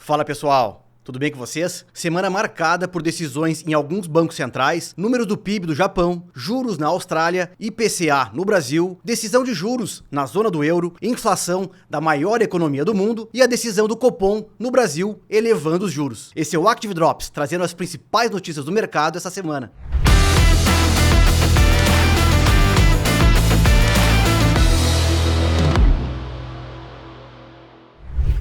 Fala pessoal, tudo bem com vocês? Semana marcada por decisões em alguns bancos centrais, números do PIB do Japão, juros na Austrália, IPCA no Brasil, decisão de juros na zona do euro, inflação da maior economia do mundo e a decisão do Copom no Brasil elevando os juros. Esse é o Active Drops, trazendo as principais notícias do mercado essa semana.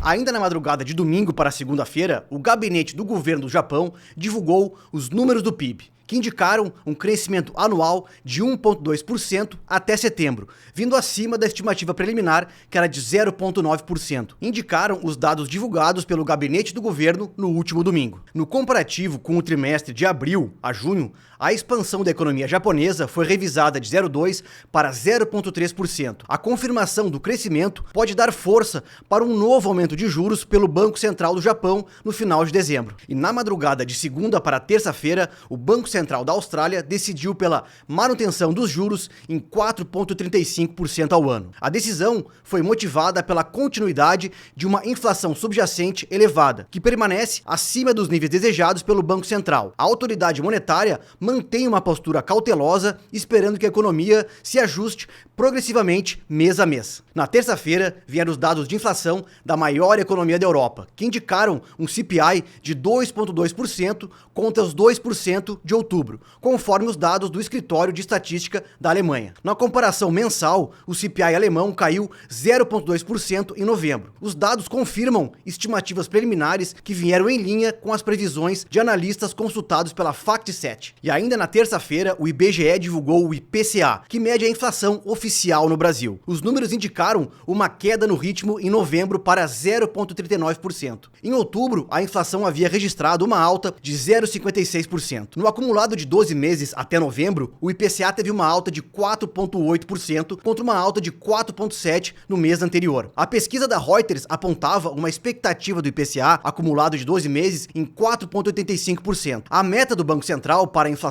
Ainda na madrugada de domingo para segunda-feira, o gabinete do governo do Japão divulgou os números do PIB, que indicaram um crescimento anual de 1,2% até setembro, vindo acima da estimativa preliminar, que era de 0,9%. Indicaram os dados divulgados pelo gabinete do governo no último domingo. No comparativo com o trimestre de abril a junho, a expansão da economia japonesa foi revisada de 0,2% para 0,3%. A confirmação do crescimento pode dar força para um novo aumento de juros pelo Banco Central do Japão no final de dezembro. E na madrugada de segunda para terça-feira, o Banco Central da Austrália decidiu pela manutenção dos juros em 4,35% ao ano. A decisão foi motivada pela continuidade de uma inflação subjacente elevada, que permanece acima dos níveis desejados pelo Banco Central. A autoridade monetária mantém uma postura cautelosa, esperando que a economia se ajuste progressivamente mês a mês. Na terça-feira, vieram os dados de inflação da maior economia da Europa, que indicaram um CPI de 2,2% contra os 2% de outubro, conforme os dados do Escritório de Estatística da Alemanha. Na comparação mensal, o CPI alemão caiu 0,2% em novembro. Os dados confirmam estimativas preliminares que vieram em linha com as previsões de analistas consultados pela FactSet. E ainda na terça-feira, o IBGE divulgou o IPCA, que mede a inflação oficial no Brasil. Os números indicaram uma queda no ritmo em novembro para 0,39%. Em outubro, a inflação havia registrado uma alta de 0,56%. No acumulado de 12 meses até novembro, o IPCA teve uma alta de 4,8% contra uma alta de 4,7% no mês anterior. A pesquisa da Reuters apontava uma expectativa do IPCA acumulado de 12 meses em 4,85%. A meta do Banco Central para a inflação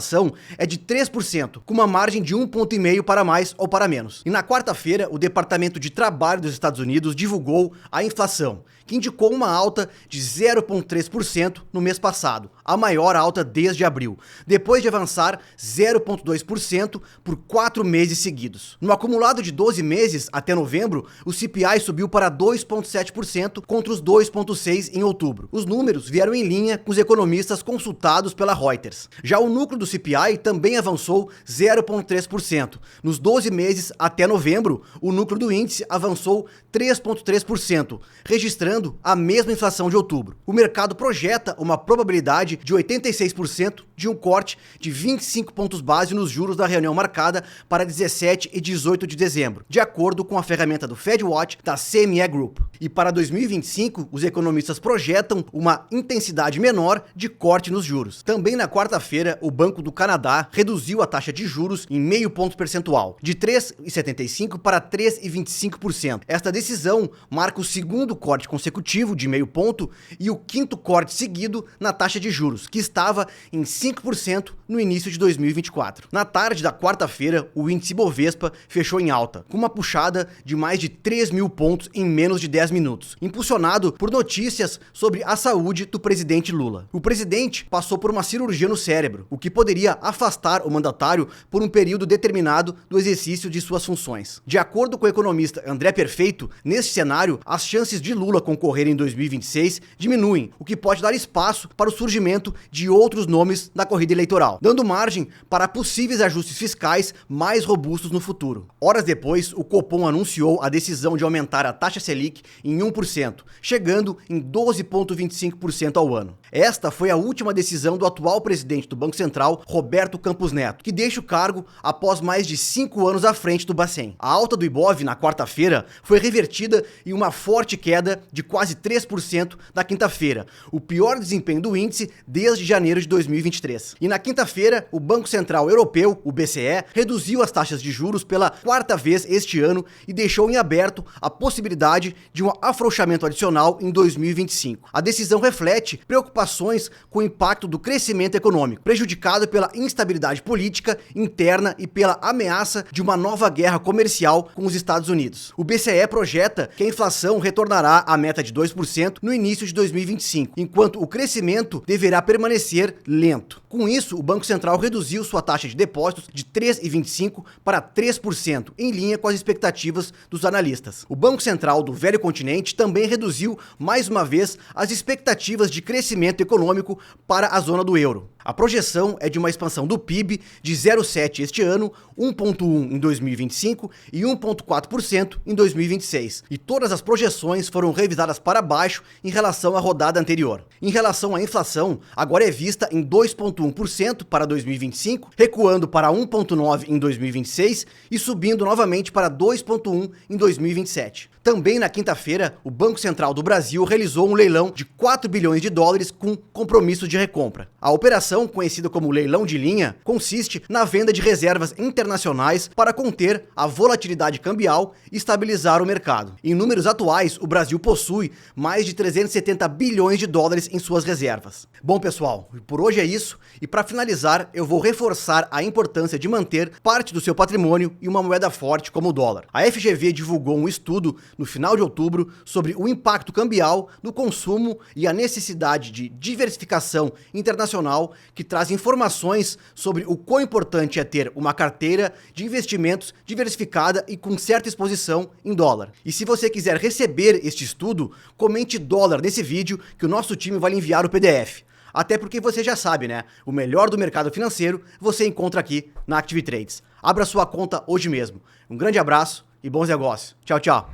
é de 3%, com uma margem de 1,5 ponto para mais ou para menos. E na quarta-feira, o Departamento de Trabalho dos Estados Unidos divulgou a inflação, que indicou uma alta de 0,3% no mês passado, a maior alta desde abril, depois de avançar 0,2% por 4 meses seguidos. No acumulado de 12 meses até novembro, o CPI subiu para 2,7% contra os 2,6% em outubro. Os números vieram em linha com os economistas consultados pela Reuters. Já o núcleo do CPI também avançou 0,3%. Nos 12 meses até novembro, o núcleo do índice avançou 3,3%, registrando a mesma inflação de outubro. O mercado projeta uma probabilidade de 86% de um corte de 25 pontos base nos juros da reunião marcada para 17 e 18 de dezembro, de acordo com a ferramenta do FedWatch da CME Group. E para 2025, os economistas projetam uma intensidade menor de corte nos juros. Também na quarta-feira, o Banco do Canadá reduziu a taxa de juros em meio ponto percentual, de 3,75% para 3,25%. Esta decisão marca o segundo corte consecutivo de meio ponto e o quinto corte seguido na taxa de juros, que estava em 5% no início de 2024. Na tarde da quarta-feira, o índice Bovespa fechou em alta, com uma puxada de mais de 3 mil pontos em menos de 10 minutos, impulsionado por notícias sobre a saúde do presidente Lula. O presidente passou por uma cirurgia no cérebro, o que poderia afastar o mandatário por um período determinado do exercício de suas funções. De acordo com o economista André Perfeito, neste cenário, as chances de Lula concorrer em 2026 diminuem, o que pode dar espaço para o surgimento de outros nomes da corrida eleitoral, dando margem para possíveis ajustes fiscais mais robustos no futuro. Horas depois, o Copom anunciou a decisão de aumentar a taxa Selic em 1%, chegando em 12,25% ao ano. Esta foi a última decisão do atual presidente do Banco Central, Roberto Campos Neto, que deixa o cargo após mais de 5 anos à frente do Bacen. A alta do Ibov na quarta-feira foi revertida em uma forte queda de quase 3% da quinta-feira, o pior desempenho do índice desde janeiro de 2023. E E na quinta-feira, o Banco Central Europeu, o BCE, reduziu as taxas de juros pela quarta vez este ano e deixou em aberto a possibilidade de um afrouxamento adicional em 2025. A decisão reflete preocupações com o impacto do crescimento econômico, prejudicado pela instabilidade política interna e pela ameaça de uma nova guerra comercial com os Estados Unidos. O BCE projeta que a inflação retornará à meta de 2% no início de 2025, enquanto o crescimento deverá permanecer lento. Com isso, o Banco Central reduziu sua taxa de depósitos de 3,25% para 3%, em linha com as expectativas dos analistas. O Banco Central do Velho Continente também reduziu mais uma vez as expectativas de crescimento econômico para a zona do euro. A projeção é de uma expansão do PIB de 0,7% este ano, 1,1% em 2025 e 1,4% em 2026. E todas as projeções foram revisadas para baixo em relação à rodada anterior. Em relação à inflação, agora é vista em 2,1% para 2025, recuando para 1,9% em 2026 e subindo novamente para 2,1% em 2027. Também na quinta-feira, o Banco Central do Brasil realizou um leilão de 4 bilhões de dólares com compromisso de recompra. A operação, conhecida como leilão de linha, consiste na venda de reservas internacionais para conter a volatilidade cambial e estabilizar o mercado. Em números atuais, o Brasil possui mais de 370 bilhões de dólares em suas reservas. Bom, pessoal, por hoje é isso, e para finalizar, eu vou reforçar a importância de manter parte do seu patrimônio em uma moeda forte como o dólar. A FGV divulgou um estudo no final de outubro sobre o impacto cambial no consumo e a necessidade de diversificação internacional, que traz informações sobre o quão importante é ter uma carteira de investimentos diversificada e com certa exposição em dólar. E se você quiser receber este estudo, comente dólar nesse vídeo que o nosso time vai lhe enviar o PDF. Até porque você já sabe, né? O melhor do mercado financeiro você encontra aqui na Active Trades. Abra sua conta hoje mesmo. Um grande abraço e bons negócios. Tchau, tchau.